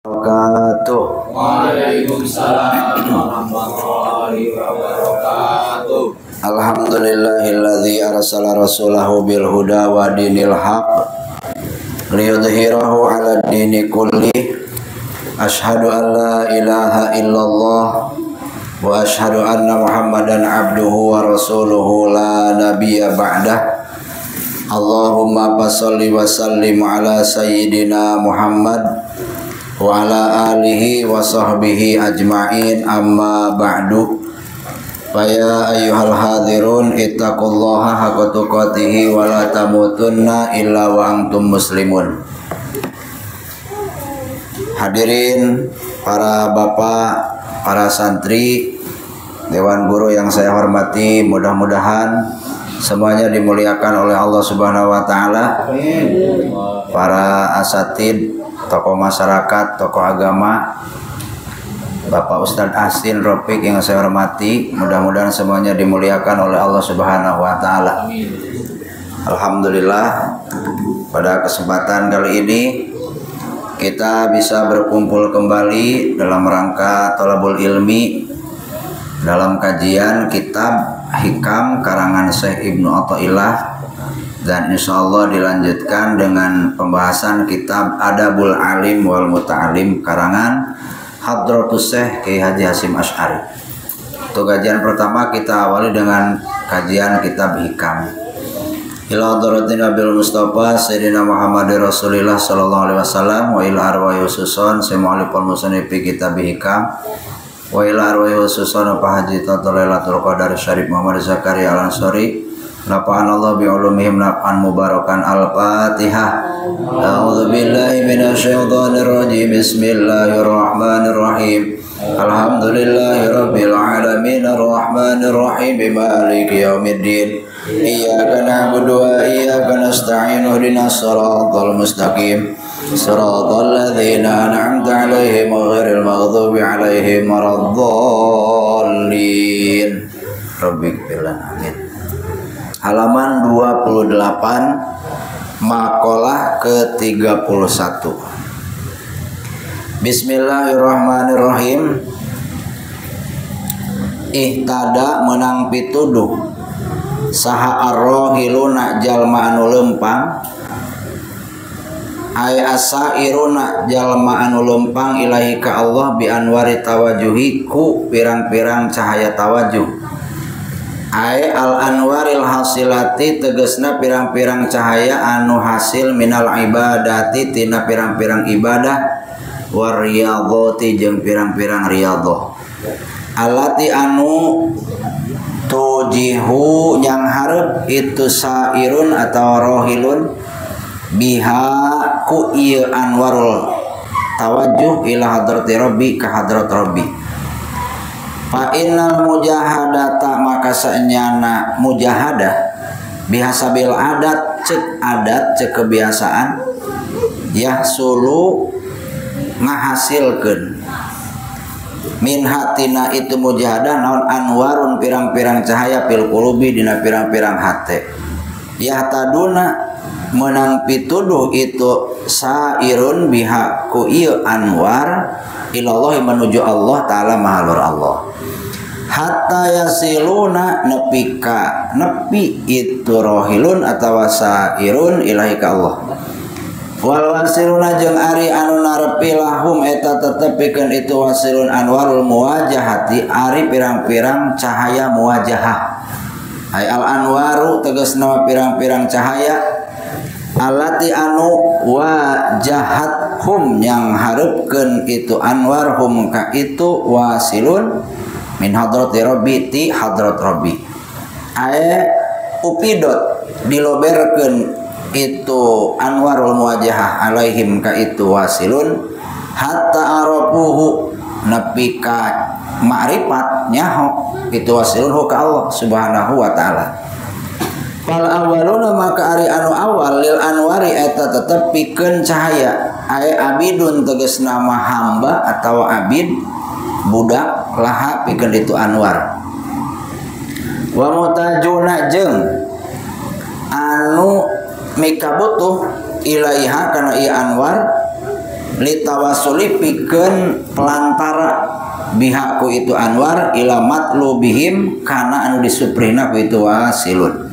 Wabarakatuh. Waalaikumsalam warahmatullahi wabarakatuh. Alhamdulillahilladzi arsala rasulahu bil huda wa dinil haq liyudhhirahu 'ala dini kulli. Asyhadu an la ilaha illallah wa asyhadu anna Muhammadan abduhu wa rasuluhu la nabiyya ba'dah. Allahumma shalli wa sallim ala sayyidina Muhammad wa ala alihi wa sahbihi ajma'in, amma ba'du. Faya ayyuhal hadirun ittaqullaha haqqa tuqatih wa la tamutunna illa wa antum muslimun. Hadirin para bapak, para santri, dewan guru yang saya hormati, mudah-mudahan semuanya dimuliakan oleh Allah Subhanahu wa taala. Para asatid, tokoh masyarakat, tokoh agama, Bapak Ustadz Asin Rofiq yang saya hormati, mudah-mudahan semuanya dimuliakan oleh Allah Subhanahu wa taala. Alhamdulillah, pada kesempatan kali ini kita bisa berkumpul kembali dalam rangka thalabul ilmi dalam kajian kitab Hikam karangan Syekh Ibnu Athaillah, dan insyaallah dilanjutkan dengan pembahasan kitab Adabul Alim wal Muta'alim karangan Hadratus Syekh Kiai Haji Hasyim Asy'ari. Untuk kajian pertama kita awali dengan kajian kitab Hikam. Ila hadratin Nabil Mustafa Sayyidina Muhammad Rasulillah sallallahu alaihi wasallam wa ila arwahi khususon semua musannif kitab Hikam wa ila arwahi khususon Pak Haji Lailatul Qadar Syarif Muhammad Zakaria Al-Ansari. Nafa'anallahu bi'ulumihim naf'an mubarakan. Al-Fatihah. A'udzu billahi minasyaitonir rajim. Bismillahirrahmanirrahim. Alhamdulillahi rabbil alamin arrahmanir rahim maliki yaumiddin. Iyyaka na'budu wa iyyaka nasta'in ihdinas siratal mustaqim. Siratal ladzina an'amta 'alaihim ghairil maghdubi 'alaihim waladdallin. Rabbighfir lana. Amin. Halaman 28, makalah ke-31. Bismillahirrahmanirrahim. Ihtada menang pituduh saha arrohiluna jalma anu lempang, ay asairuna jalma anu lempang ilahi ka Allah bi anwari tawajuhi ku pirang-pirang cahaya tawajuh. Ay al anwaril hasilati tegesna pirang-pirang cahaya anu hasil minal ibadati tina pirang-pirang ibadah, wariyadhati jeung pirang-pirang riyadhah. Alati anu tujihu yang hareup itu sairun atau rohilun biha ku ieu anwarul tawajuh ila hadrati rabbi ka hadrat rabbi. Fa innal mujahadata maka saenyana mujahadah bihasabil adat cek kebiasaan yahsulu ngahasilkeun min hatina itu mujahadah naon anwarun pirang-pirang cahaya fil qulubi dina pirang-pirang hate. Yahtaduna menang pituduh itu sairun biha ku ieu anwar ilallah menuju Allah taala mahalur Allah. Hatta yasiluna nepi itu rohilun atawa sairun ilahi ka Allah. Wal wasiluna jeung ari anu narepi lahum eta tetepikeun itu wasilun anwarul muwajahati ari pirang-pirang cahaya muwajahah. Ay al anwaru tegasna pirang-pirang cahaya alati anu wajahat hum yang hareupeun itu anwar hum ka itu wasilun min hadrati rabbi ti hadrat rabbi. Ae upidot diloberkeun itu anwarul muwajahah alaihim ka itu wasilun hatta arafuhu nepi ka ma'rifat nyaho itu wasilun ka Allah Subhanahu wa taala. Fal awaluna maka ari anu awal lil anwari eta tetep pikeun cahaya. Ae abidun tegasna mah hamba atawa abid budak laha pikeun itu anwar. Wa mutajuna jeung anu mika butuh ilaiha kana ieu anwar litawasuli pikeun pelantara biha ku itu anwar ila matlubihim kana anu disuprihna ku itu wasilun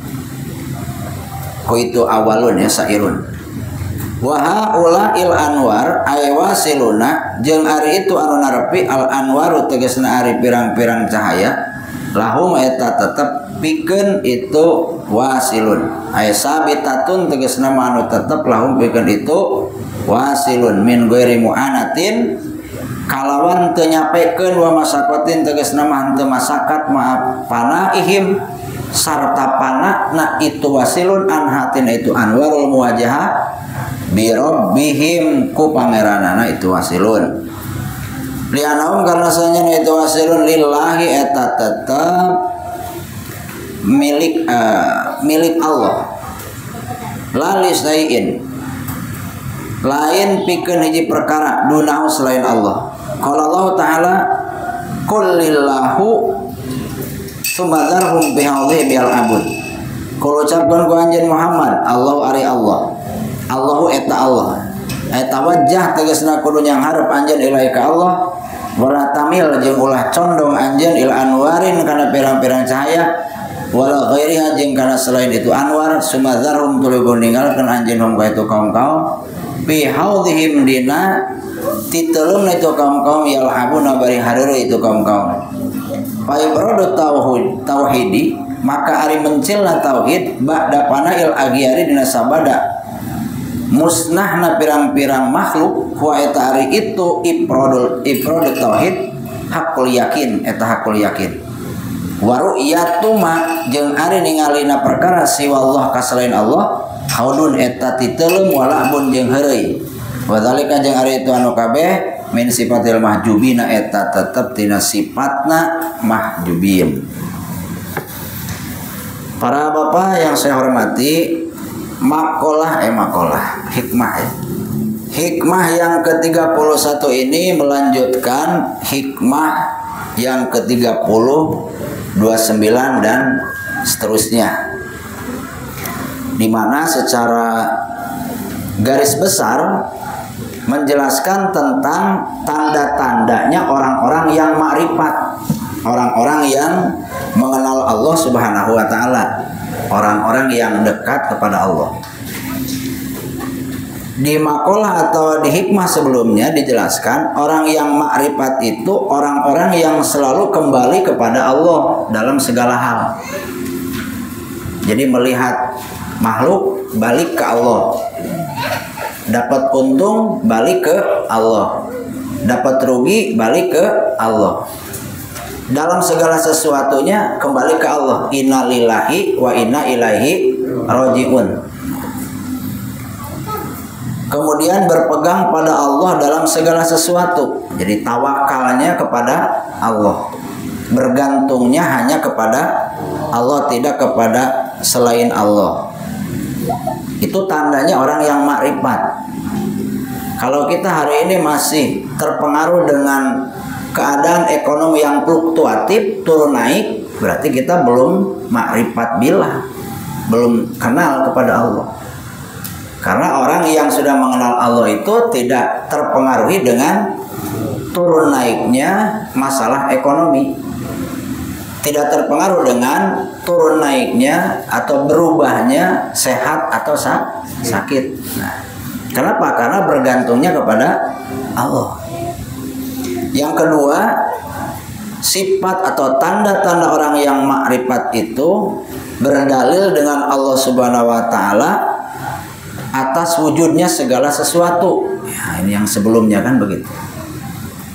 ku itu awalun ya sairun wa haula il anwar ay wasiluna jeung ari itu anu narepi al anwaru tegasna ari pirang-pirang cahaya lahum eta tetep pikeun itu wasilun ay sabitatun tegasna anu tetep lahum pikeun itu wasilun min ghairi mu'anatin kalawan teu nyapekeun wa masakotin tegasna mah henteu masakat maaf panaihim sarta panakna itu wasilun an hatin itu anwarul muwajahah bi rabbihim ku pangeranana itu wasilun lianaum karena sanya itu wasilun lillahi eta tetep milik Allah lali sayin lain pikeun hiji perkara dunahu selain Allah. Qala Allah taala qul lillahu sumadarhum bihaudhi bil abud. Kalau ucapkan ku anjeun Muhammad Allah ari Allah. Allahu eta Allah. Eta wajah tegasna kudu nyang hareup anjeun ilahi ka Allah. Wala tamil jeung ulah condong anjeun il anwarin kana pirang-pirang cahaya wala ghairiha jeung kana selain itu anwar sumadarhum tuluy ninggalkeun anjeun hum ka itu kaum-kaum bihaudhihim dina titelum itu kaum-kaum yalhabuna bari hareureuh itu kaum-kaum faibradu tauhidi maka ari mencilna tauhid ba'da panail agiari dina sabada musnahna pirang-pirang makhluk wa eta ari itu ifradul tauhid hakul yakin eta hakul yakin wa ru'yatuma jeung ari ningalina perkara siwallah ka selain Allah haudun eta titelum walabun jeung heureuy wadalika jeung ari itu anu kabeh min sifatil mahjubina eta tetep tina sifatna mahjubin. Para bapak yang saya hormati, makolah hikmah ya. Hikmah yang ke-31 ini melanjutkan hikmah yang ke-30, 29 dan seterusnya, di mana secara garis besar menjelaskan tentang tanda-tandanya orang-orang yang makrifat, orang-orang yang mengenal Allah Subhanahu wa taala, orang-orang yang dekat kepada Allah. Di makalah atau di hikmah sebelumnya dijelaskan orang yang makrifat itu orang-orang yang selalu kembali kepada Allah dalam segala hal. Jadi melihat makhluk balik ke Allah, dapat untung balik ke Allah, dapat rugi balik ke Allah, dalam segala sesuatunya kembali ke Allah. Inna lillahi wa inna ilaihi rajiun. Kemudian berpegang pada Allah dalam segala sesuatu. Jadi tawakalnya kepada Allah, bergantungnya hanya kepada Allah, tidak kepada selain Allah. Itu tandanya orang yang makrifat. Kalau kita hari ini masih terpengaruh dengan keadaan ekonomi yang fluktuatif, turun naik, berarti kita belum makrifat billah, belum kenal kepada Allah. Karena orang yang sudah mengenal Allah itu tidak terpengaruhi dengan turun naiknya masalah ekonomi, tidak terpengaruh dengan turun naiknya atau berubahnya sehat atau sakit. Nah, kenapa? Karena bergantungnya kepada Allah. Yang kedua, sifat atau tanda-tanda orang yang makrifat itu berdalil dengan Allah Subhanahu wa taala atas wujudnya segala sesuatu. Ya, ini yang sebelumnya kan begitu.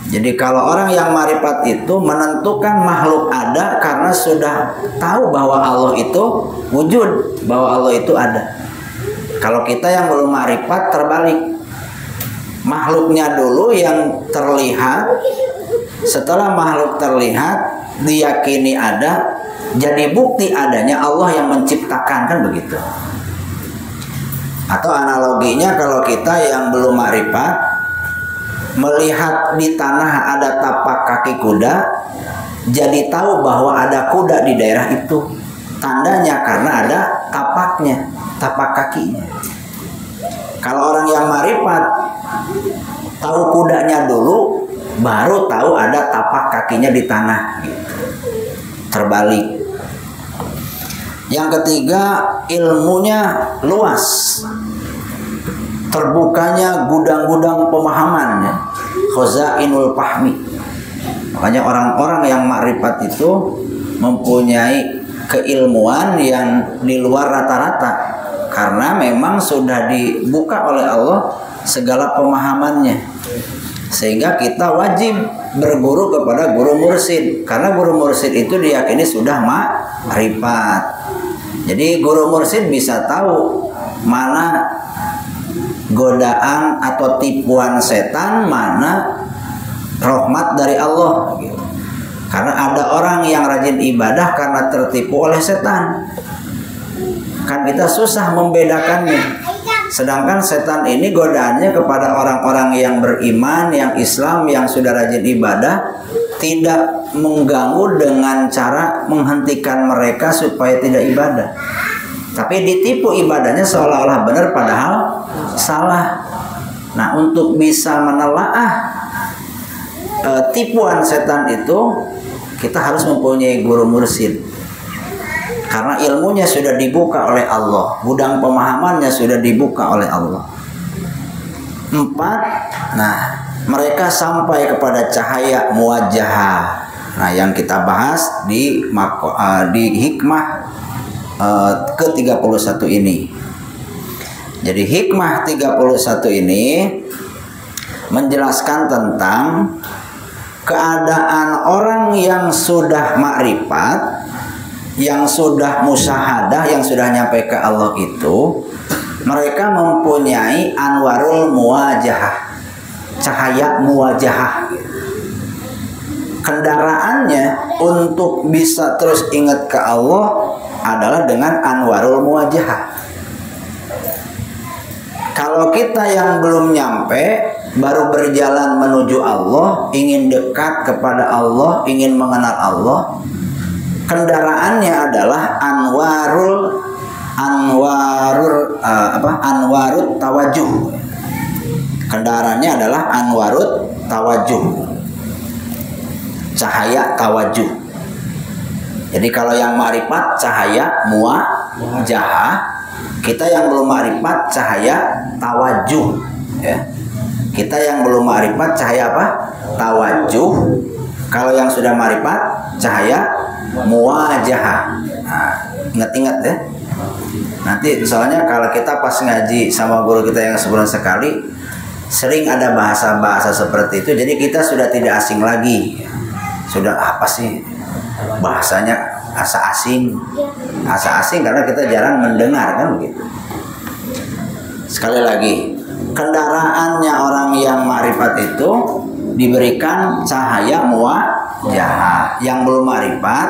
Jadi kalau orang yang makrifat itu menentukan makhluk ada karena sudah tahu bahwa Allah itu wujud, bahwa Allah itu ada. Kalau kita yang belum makrifat terbalik, makhluknya dulu yang terlihat, setelah makhluk terlihat diyakini ada, jadi bukti adanya Allah yang menciptakan, kan begitu. Atau analoginya kalau kita yang belum makrifat melihat di tanah ada tapak kaki kuda, jadi tahu bahwa ada kuda di daerah itu. Tandanya karena ada tapaknya, tapak kakinya. Kalau orang yang makrifat tahu kudanya dulu, baru tahu ada tapak kakinya di tanah. Terbalik. Yang ketiga, ilmunya luas, terbukanya gudang-gudang pemahaman, khazainul fahmi. Makanya orang-orang yang makrifat itu mempunyai keilmuan yang di luar rata-rata, karena memang sudah dibuka oleh Allah segala pemahamannya, sehingga kita wajib berguru kepada guru mursyid, karena guru mursyid itu diyakini sudah makrifat. Jadi guru mursyid bisa tahu mana godaan atau tipuan setan, mana rahmat dari Allah. Karena ada orang yang rajin ibadah karena tertipu oleh setan. Kan kita susah membedakannya. Sedangkan setan ini godaannya kepada orang-orang yang beriman, yang Islam, yang sudah rajin ibadah, tidak mengganggu dengan cara menghentikan mereka supaya tidak ibadah. Tapi ditipu ibadahnya seolah-olah benar padahal salah. Nah, untuk bisa menelaah tipuan setan itu, kita harus mempunyai guru mursyid. Karena ilmunya sudah dibuka oleh Allah, gudang pemahamannya sudah dibuka oleh Allah. 4, nah, mereka sampai kepada cahaya muwajjahah. Nah, yang kita bahas di hikmah ke-31 ini. Jadi hikmah 31 ini menjelaskan tentang keadaan orang yang sudah makrifat, yang sudah musyahadah, yang sudah nyampe ke Allah itu, mereka mempunyai anwarul muwajahah, cahaya muwajahah. Kendaraannya untuk bisa terus ingat ke Allah adalah dengan anwarul muwajahah. Kalau kita yang belum nyampe, baru berjalan menuju Allah, ingin dekat kepada Allah, ingin mengenal Allah, kendaraannya adalah anwarut tawajuh. Kendaraannya adalah anwarut tawajuh, cahaya tawajuh. Jadi kalau yang ma'rifat cahaya muwajahah, kita yang belum ma'rifat cahaya tawajuh, ya. Kita yang belum ma'rifat cahaya apa? Tawajuh. Kalau yang sudah ma'rifat cahaya muwajahah. Nah, ingat-ingat ya. Nanti soalnya kalau kita pas ngaji sama guru kita yang sebulan sekali, sering ada bahasa-bahasa seperti itu. Jadi kita sudah tidak asing lagi. Sudah apa sih bahasanya, asa asing. Asa asing karena kita jarang mendengar, kan begitu. Sekali lagi, kendaraannya orang yang ma'rifat itu diberikan cahaya muwajahah. Yang belum ma'rifat,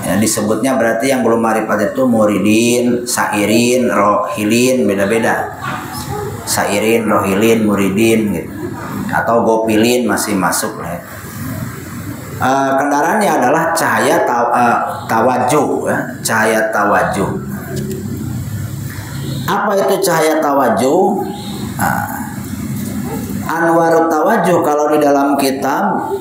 ya, disebutnya berarti yang belum ma'rifat itu muridin, sairin, rohilin, beda-beda. Sairin, rohilin, muridin gitu. Atau gopilin masih masuk lah ya. Kendaraannya adalah cahaya tawajuh, ya. Cahaya tawajuh. Apa itu cahaya tawajuh? Anwarut tawajuh kalau di dalam kitab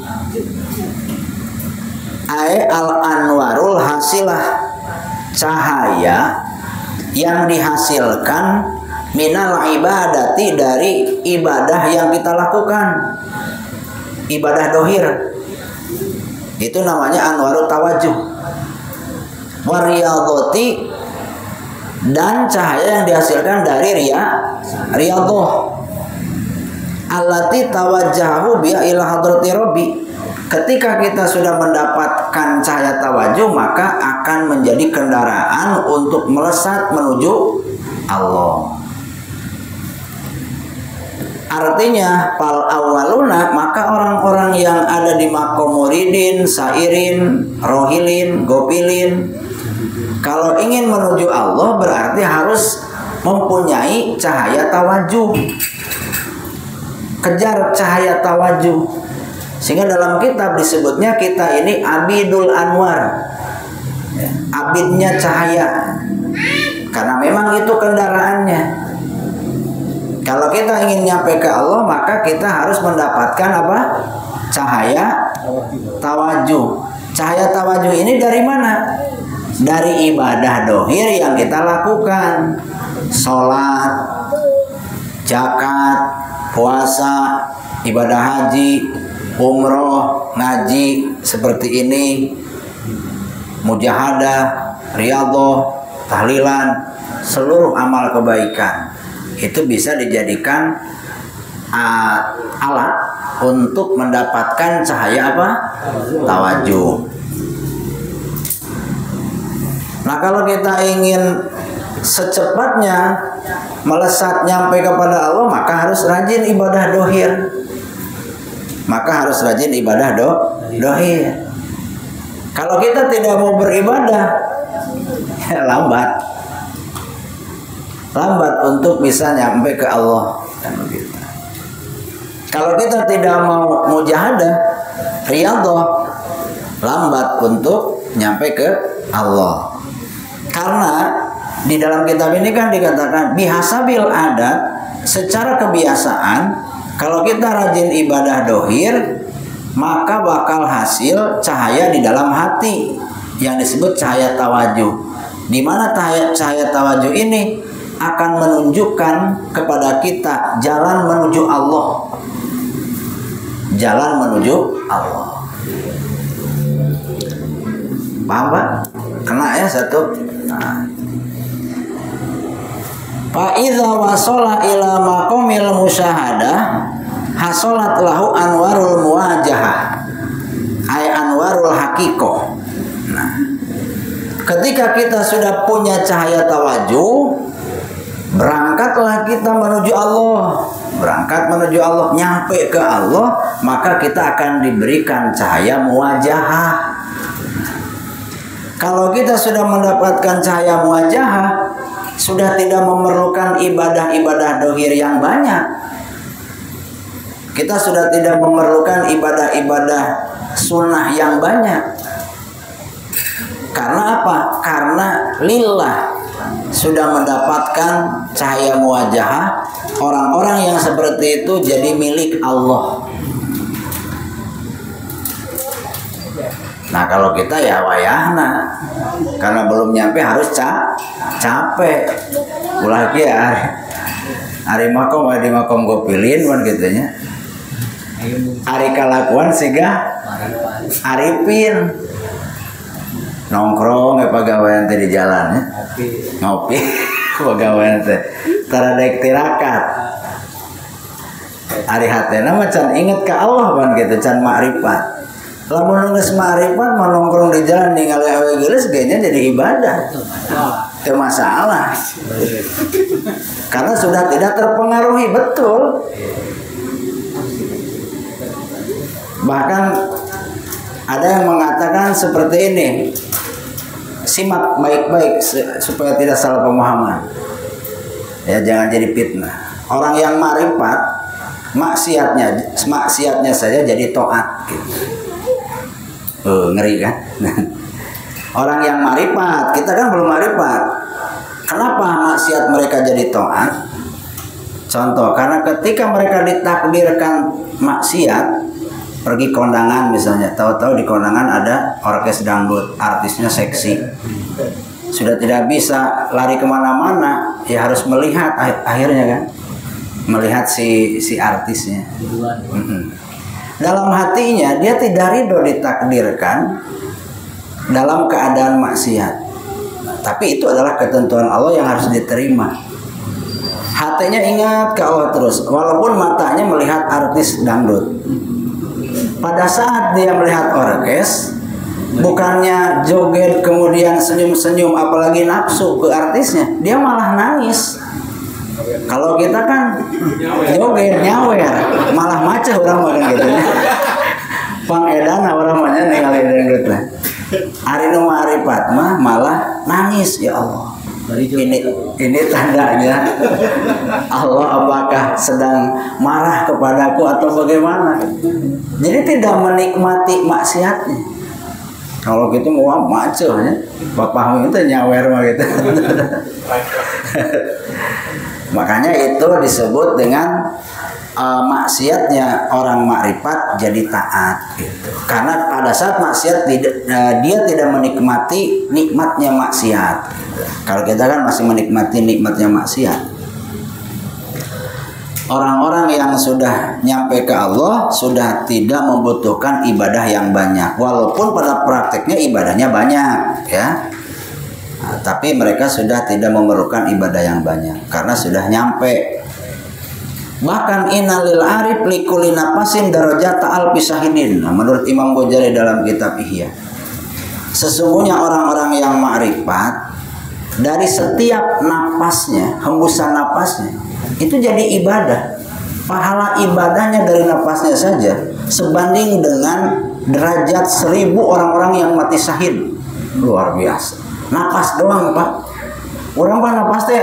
al anwarul hasilah, cahaya yang dihasilkan minal ibadati, dari ibadah yang kita lakukan, ibadah dohir, itu namanya anwarut tawajuh. Wariyadoti, dan cahaya yang dihasilkan dari riyadhah, allati tawajjahu biha ila hadrati rabbi. Ketika kita sudah mendapatkan cahaya tawajuh, maka akan menjadi kendaraan untuk melesat menuju Allah. Artinya fal awaluna, maka orang-orang yang ada di maqam muridin, sairin, rohilin, gopilin, kalau ingin menuju Allah berarti harus mempunyai cahaya tawajuh. Kejar cahaya tawajuh. Sehingga dalam kitab disebutnya kita ini abidul anwar, ya, abidnya cahaya. Karena memang itu kendaraannya. Kalau kita ingin nyampe ke Allah, maka kita harus mendapatkan apa? Cahaya tawajuh. Cahaya tawajuh ini dari mana? Dari ibadah dohir yang kita lakukan. Sholat, zakat, puasa, ibadah haji, umroh, ngaji seperti ini, mujahadah, riyadhah, tahlilan, seluruh amal kebaikan itu bisa dijadikan alat untuk mendapatkan cahaya apa? Tawajuh. Nah, kalau kita ingin secepatnya melesat nyampe kepada Allah, maka harus rajin ibadah dohir. Dohir. Kalau kita tidak mau beribadah, ya lambat untuk bisa nyampe ke Allah. Kalau kita tidak mau mujahadah, riyadhah, lambat untuk nyampe ke Allah. Karena di dalam kitab ini kan dikatakan bihasabil adat, secara kebiasaan, kalau kita rajin ibadah dohir, maka bakal hasil cahaya di dalam hati yang disebut cahaya tawajuh. Di mana cahaya tawajuh ini akan menunjukkan kepada kita jalan menuju Allah. Paham Pak? Kena ya satu. Fa idza wasala ila maqamil musyahadah hasolat lahu anwarul muwajahah ay anwarul haqiqah. Nah, ketika kita sudah punya cahaya tawajuh, berangkatlah kita menuju Allah. Nyampe ke Allah, maka kita akan diberikan cahaya muwajahah. Kalau kita sudah mendapatkan cahaya muwajahah, sudah tidak memerlukan ibadah-ibadah dohir yang banyak. Kita sudah tidak memerlukan ibadah-ibadah sunnah yang banyak. Karena apa? Karena lillah sudah mendapatkan cahaya muwajahah. Orang-orang yang seperti itu jadi milik Allah. Nah, kalau kita ya wayahna, karena belum nyampe harus capek. Ulah ki ari makom gue pilih kan gitunya. Ari kalakuan siga aripin. Nongkrong pegawaian teh di jalan ya. Ngopi pegawaian teh taradek tirakat. Ari hatena mah can inget ke Allah ban gitu, can makrifat. Lamun geus makrifat nongkrong di jalan ningali awe geulis kayaknya jadi ibadah. Itu masalah. Karena sudah tidak terpengaruhi, betul. Bahkan ada yang mengatakan seperti ini. Simak baik-baik supaya tidak salah pemahaman. Ya, jangan jadi fitnah. Orang yang makrifat, maksiatnya saja jadi taat gitu. Ngeri kan? Orang yang makrifat, kita kan belum makrifat. Kenapa maksiat mereka jadi taat? Contoh, karena ketika mereka ditakdirkan maksiat, pergi kondangan misalnya, tahu-tahu di kondangan ada orkes dangdut, artisnya seksi, sudah tidak bisa lari kemana-mana, ya harus melihat akhirnya kan, melihat si artisnya. Dalam hatinya dia tidak ridho ditakdirkan dalam keadaan maksiat, tapi itu adalah ketentuan Allah yang harus diterima. Hatinya ingat ke Allah terus, walaupun matanya melihat artis dangdut. Pada saat dia melihat orkes, bukannya joget kemudian senyum-senyum apalagi nafsu ke artisnya, dia malah nangis. Kalau kita kan joget nyawer, malah macet orang makan gitu. Pangedan orang banyak ningali dangdut lah. Ari nu marifat mah malah nangis, ya Allah. Ini tandanya Allah apakah sedang marah kepadaku atau bagaimana? Jadi tidak menikmati maksiatnya. Kalau gitu mau macet ya, bapak itu nyawer mah gitu. Makanya itu disebut dengan maksiatnya orang makrifat jadi taat gitu. Karena pada saat maksiat dia tidak menikmati nikmatnya maksiat gitu. Kalau kita kan masih menikmati nikmatnya maksiat. Orang-orang yang sudah nyampe ke Allah sudah tidak membutuhkan ibadah yang banyak, walaupun pada prakteknya ibadahnya banyak ya. Nah, tapi mereka sudah tidak memerlukan ibadah yang banyak karena sudah nyampe. Bahkan innalil arif likulli nafasin darajata alfi syahidin. Nah, menurut Imam Ghazali dalam kitab Ihya, sesungguhnya orang-orang yang ma'rifat dari setiap napasnya, hembusan napasnya itu jadi ibadah. Pahala ibadahnya dari napasnya saja sebanding dengan derajat 1000 orang-orang yang mati syahid. Luar biasa. Napas doang, Pak. Orang Pak napas teh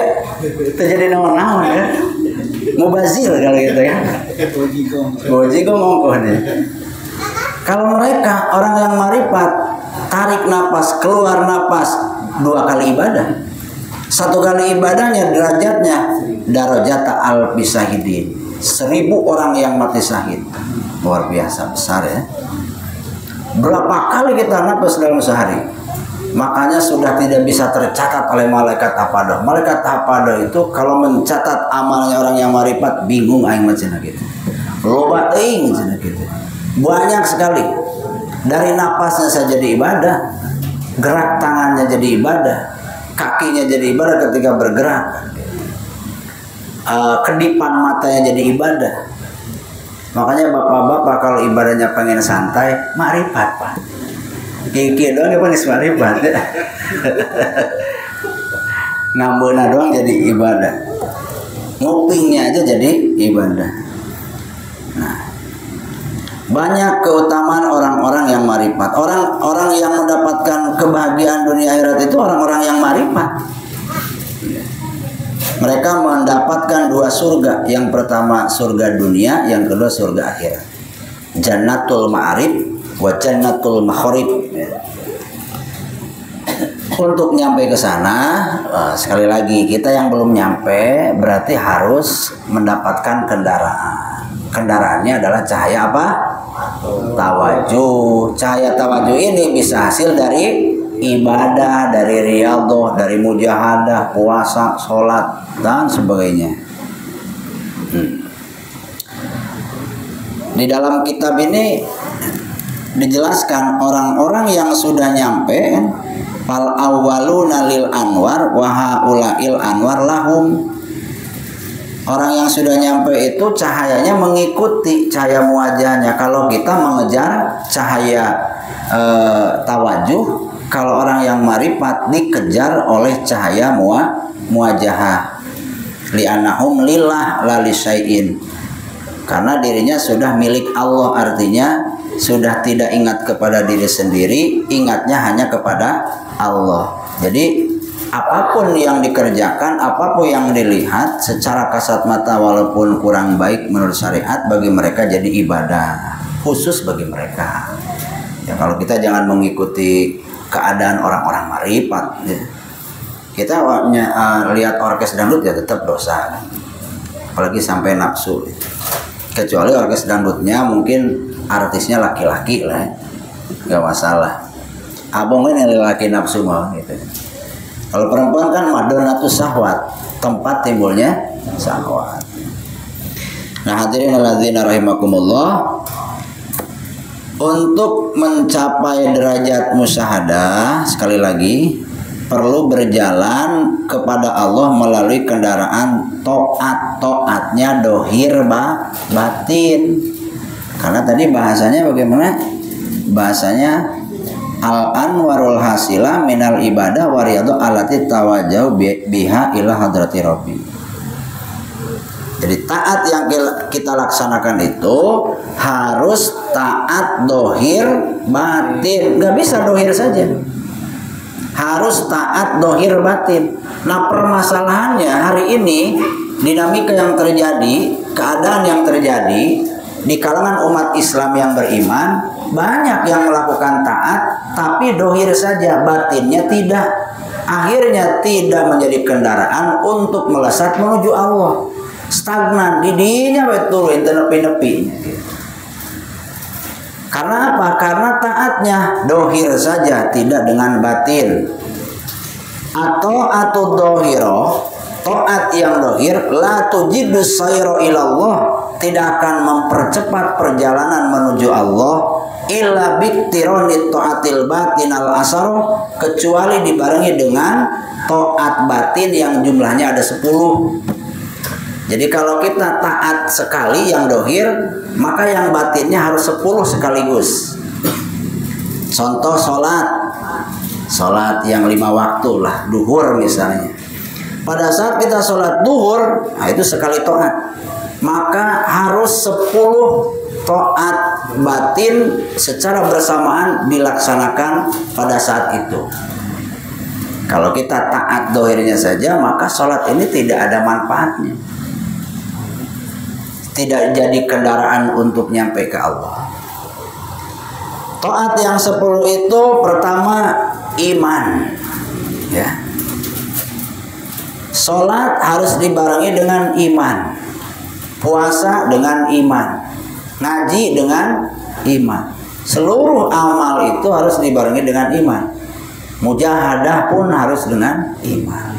terjadi naon-naon ya. Mubazir kalau gitu ya. Bojigo ngongkoh nih. Kalau mereka orang yang marifat, tarik napas, keluar napas 2 kali ibadah. 1 kali ibadahnya derajatnya darajata alfi syahidin. 1000 orang yang mati syahid. Luar biasa besar ya. Berapa kali kita napas dalam sehari? Makanya sudah tidak bisa tercatat oleh malaikat hafadah. Malaikat hafadah itu kalau mencatat amalnya orang yang marifat bingung aing macam gitu. Loba teuing cenah gitu. Banyak sekali. Dari napasnya saja jadi ibadah, gerak tangannya jadi ibadah, kakinya jadi ibadah ketika bergerak. Kedipan matanya jadi ibadah. Makanya bapak-bapak kalau ibadahnya pengen santai, marifat, Pak. Kiki doang apa nih marifat. Ngambona doang jadi ibadah. Ngupingnya aja jadi ibadah. Nah, banyak keutamaan orang-orang yang marifat. Orang-orang yang mendapatkan kebahagiaan dunia akhirat itu orang-orang yang marifat. Mereka mendapatkan 2 surga. Yang pertama surga dunia, yang kedua surga akhirat. Jannatul ma'arif wa jannatul makharib. Untuk nyampe ke sana, sekali lagi kita yang belum nyampe berarti harus mendapatkan kendaraan. Kendaraannya adalah cahaya apa? Tawajuh. Cahaya tawajuh ini bisa hasil dari ibadah, dari riyadhah, dari mujahadah, puasa, sholat dan sebagainya. Di dalam kitab ini dijelaskan orang-orang yang sudah nyampe fal awwaluna lil anwar wa haulail anwar lahum. Orang yang sudah nyampe itu cahayanya mengikuti cahaya muwajahnya. Kalau kita mengejar cahaya tawajuh, kalau orang yang marifat dikejar oleh cahaya muwajahah. Li'annahum lillah la li syai'in. Karena dirinya sudah milik Allah, artinya sudah tidak ingat kepada diri sendiri, ingatnya hanya kepada Allah. Jadi apapun yang dikerjakan, apapun yang dilihat secara kasat mata walaupun kurang baik menurut syariat, bagi mereka jadi ibadah khusus bagi mereka. Ya, kalau kita jangan mengikuti keadaan orang-orang marifat ya. Kita lihat orkes dangdut ya tetap dosa, apalagi sampai nafsu. Kecuali orkes dangdutnya mungkin artisnya laki-laki lah, nggak masalah. Abang ini laki nafsu mah gitu. Kalau perempuan kan madonatus syahwat, tempat timbulnya syahwat. Nah, hadirin alladzina rahimakumullah, untuk mencapai derajat musyahadah sekali lagi perlu berjalan kepada Allah melalui kendaraan toatnya dohir batin. Karena tadi bahasanya bagaimana? Bahasanya al-anwarul hasilah minal ibadah wariyadu alati tawajjau biha ila hadrati rabbi. Jadi taat yang kita laksanakan itu harus taat dohir batin. Gak bisa dohir saja, harus taat dohir batin. Nah, permasalahannya hari ini dinamika yang terjadi, keadaan yang terjadi di kalangan umat Islam yang beriman, banyak yang melakukan taat tapi dohir saja, batinnya tidak. akhirnya tidak menjadi kendaraan untuk melesat menuju Allah. Stagnan, didinya betul ente nepi-nepi. Karena apa? Karena taatnya dohir saja, tidak dengan batin. Atau dohiro, taat yang dohir, la tujidus sayro ilallah, tidak akan mempercepat perjalanan menuju Allah, illa biktironi taatil batin al asaro, kecuali dibarengi dengan taat batin yang jumlahnya ada 10. Jadi kalau kita taat sekali yang dohir, maka yang batinnya harus 10 sekaligus. Contoh sholat yang 5 waktu lah, duhur misalnya. Pada saat kita sholat duhur, nah itu sekali taat, maka harus 10 taat batin secara bersamaan dilaksanakan pada saat itu. Kalau kita taat dohirnya saja, maka sholat ini tidak ada manfaatnya, tidak jadi kendaraan untuk nyampe ke Allah. Taat yang 10 itu pertama iman, ya. Sholat harus dibarengi dengan iman, puasa dengan iman, ngaji dengan iman. Seluruh amal itu harus dibarengi dengan iman. Mujahadah pun harus dengan iman.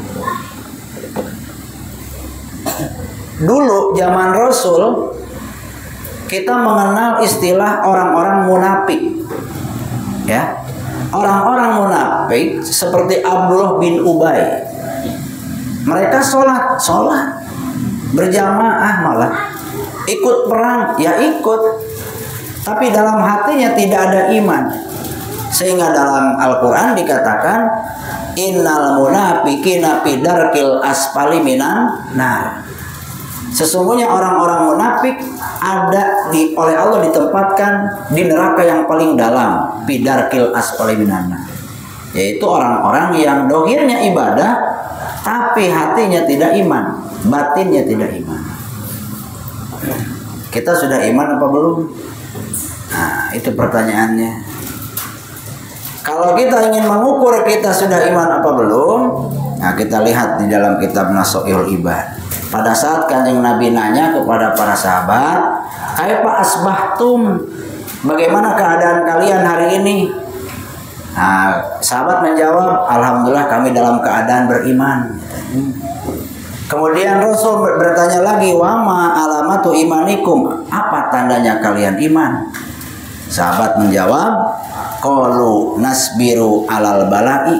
Dulu zaman Rasul kita mengenal istilah orang-orang munafik, ya. Orang-orang munafik seperti Abdullah bin Ubay, mereka sholat berjamaah, malah ikut perang ya ikut, tapi dalam hatinya tidak ada iman. Sehingga dalam Al-Quran dikatakan innal munafiqina fi darkil asfali minan nar. Sesungguhnya orang-orang munafik ada oleh Allah ditempatkan di neraka yang paling dalam, bidarkil asfali minan nar. Yaitu orang-orang yang dohirnya ibadah tapi hatinya tidak iman, batinnya tidak iman. Kita sudah iman apa belum? Nah, itu pertanyaannya. Kalau kita ingin mengukur kita sudah iman apa belum, nah kita lihat di dalam kitab Nasha'ul Ibad. Pada saat Kanjeng Nabi nanya kepada para sahabat, kaifa asbahtum, bagaimana keadaan kalian hari ini? Nah, sahabat menjawab, alhamdulillah kami dalam keadaan beriman. Kemudian Rasul bertanya lagi, wama alamatu imanikum, apa tandanya kalian iman? Sahabat menjawab, qalu nasbiru alal bala'i,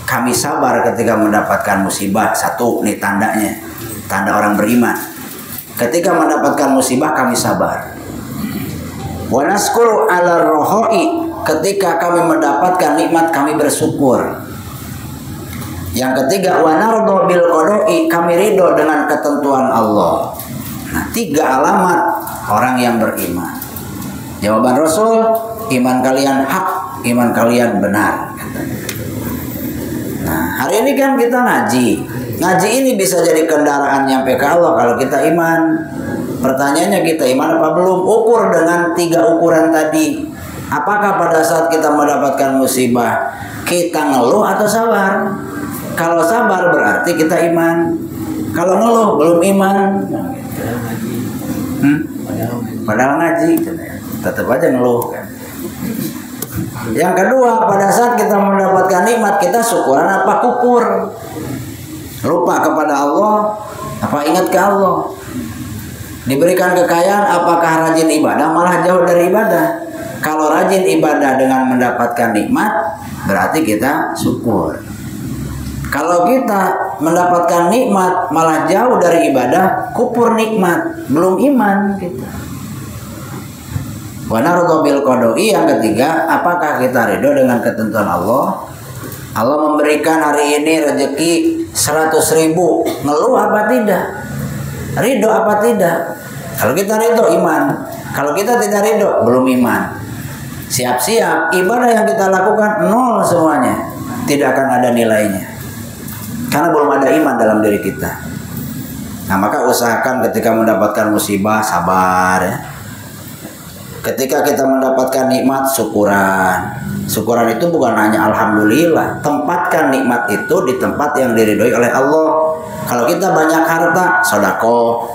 kami sabar ketika mendapatkan musibah. Satu, nih tandanya, tanda orang beriman. Ketika mendapatkan musibah kami sabar. Wa naskuru alal rohoi, ketika kami mendapatkan nikmat kami bersyukur. Yang ketiga, wa nardo bil qada'i, kami ridho dengan ketentuan Allah. Nah, 3 alamat orang yang beriman. Jawaban Rasul, iman kalian hak, iman kalian benar. Nah, hari ini kan kita ngaji. Ngaji ini bisa jadi kendaraan nyampe ke Allah kalau kita iman. Pertanyaannya, kita iman apa belum? Ukur dengan 3 ukuran tadi. Apakah pada saat kita mendapatkan musibah kita ngeluh atau sabar? Kalau sabar berarti kita iman. Kalau ngeluh belum iman. Padahal ngaji, tetap aja ngeluh. Yang kedua, pada saat kita mendapatkan nikmat kita syukuran apa kufur? Lupa kepada Allah apa ingat ke Allah? Diberikan kekayaan apakah rajin ibadah malah jauh dari ibadah? Kalau rajin ibadah dengan mendapatkan nikmat berarti kita syukur. Kalau kita mendapatkan nikmat malah jauh dari ibadah, kufur nikmat, belum iman kita. Wa nardo bil qada'i, yang ketiga, apakah kita ridho dengan ketentuan Allah? Allah memberikan hari ini rezeki 100.000, ngeluh apa tidak? Ridho apa tidak? Kalau kita ridho iman, kalau kita tidak ridho belum iman. Siap-siap ibadah yang kita lakukan nol semuanya, tidak akan ada nilainya, karena belum ada iman dalam diri kita. Nah, maka usahakan ketika mendapatkan musibah sabar, ya. Ketika kita mendapatkan nikmat syukuran. Syukuran itu bukan hanya alhamdulillah, tempatkan nikmat itu di tempat yang diridhoi oleh Allah. Kalau kita banyak harta, sedekah.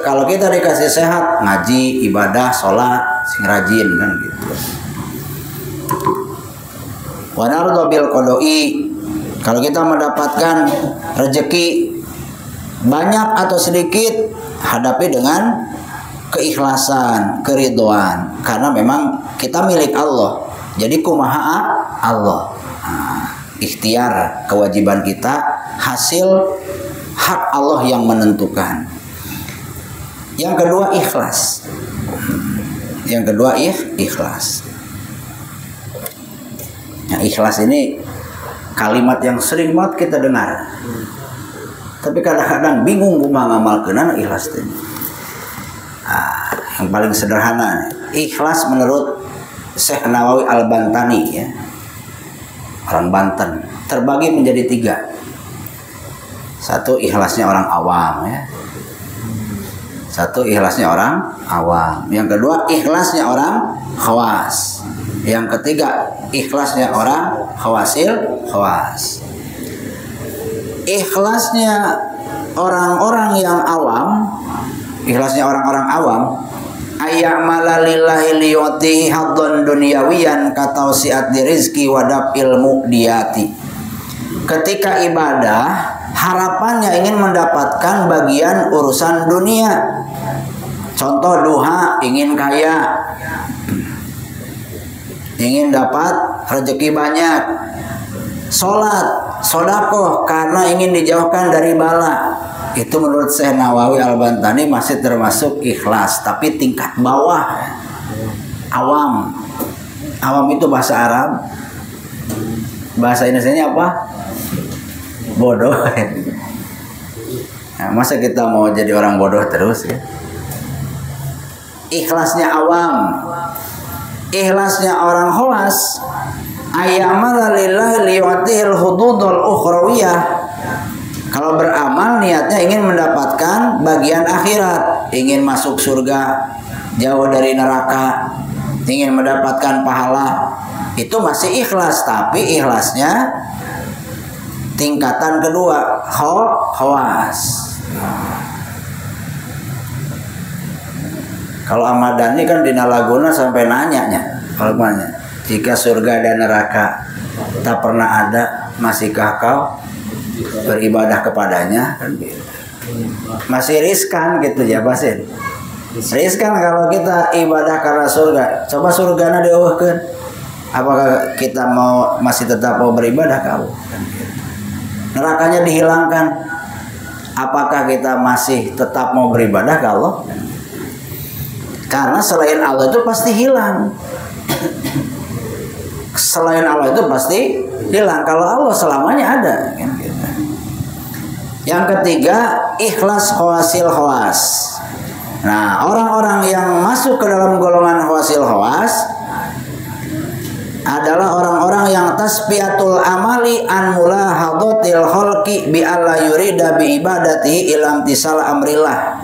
Kalau kita dikasih sehat, ngaji, ibadah, sholat, sing rajin kan gitu. Wa nardo bil qodoi. Kalau kita mendapatkan rezeki banyak atau sedikit, hadapi dengan keikhlasan, keridhaan, karena memang kita milik Allah. Jadi kumaha Allah. Ikhtiar, kewajiban kita, hasil hak Allah yang menentukan. Yang kedua ikhlas. Yang kedua ikhlas. Nah, ikhlas ini kalimat yang sering banget kita dengar. Tapi kadang-kadang bingung kumaha ngamalkeunna ikhlas teh. Yang paling sederhana, ikhlas menurut Syekh Nawawi Al-Bantani ya. Orang Banten terbagi menjadi 3. Satu ikhlasnya orang awam ya. Satu ikhlasnya orang awam. Yang kedua ikhlasnya orang khawas. Yang ketiga ikhlasnya orang khawas. Ikhlasnya orang-orang yang awam, ikhlasnya orang-orang awam, ayyamala lillahi liyuti haddun dunyawiyan katausiat dirizki wadab ilmu diati. Ketika ibadah, harapannya ingin mendapatkan bagian urusan dunia. Contoh duha, ingin kaya, ingin dapat rezeki banyak. Sholat, sodakoh, karena ingin dijauhkan dari bala. Itu menurut Syekh Nawawi Al-Bantani masih termasuk ikhlas, tapi tingkat bawah. Awam. Awam itu bahasa Arab. Bahasa Indonesianya apa? Bodoh. Nah, masa kita mau jadi orang bodoh terus ya? Ikhlasnya awam. Ikhlasnya orang khawas, ayyamala lillahi liyu'tihil hududul ukhrawiyah. Kalau beramal niatnya ingin mendapatkan bagian akhirat, ingin masuk surga, jauh dari neraka, ingin mendapatkan pahala, itu masih ikhlas. Tapi ikhlasnya tingkatan kedua, khawas. Kalau Ahmad Dhani kan di Nalaguna sampai nanya, kalau nanya, jika surga dan neraka tak pernah ada, masihkah kau beribadah kepadanya? Kan gitu. Masih riskan gitu ya Basin. Riskan kalau kita ibadah karena surga. Coba surgana dieuweuhkeun. Apakah kita masih tetap mau beribadah kau? Nerakanya dihilangkan. Apakah kita masih tetap mau beribadah ke Allah? Karena selain Allah itu pasti hilang. Selain Allah itu pasti hilang. Kalau Allah selamanya ada. Yang ketiga, ikhlas khawasil khawas. Nah, orang-orang yang masuk ke dalam golongan khawasil khawas adalah orang-orang yang tasbiatul amali an mulahadatil khalqi bi alla yurida bi ibadatihi ilam tisal amrillah.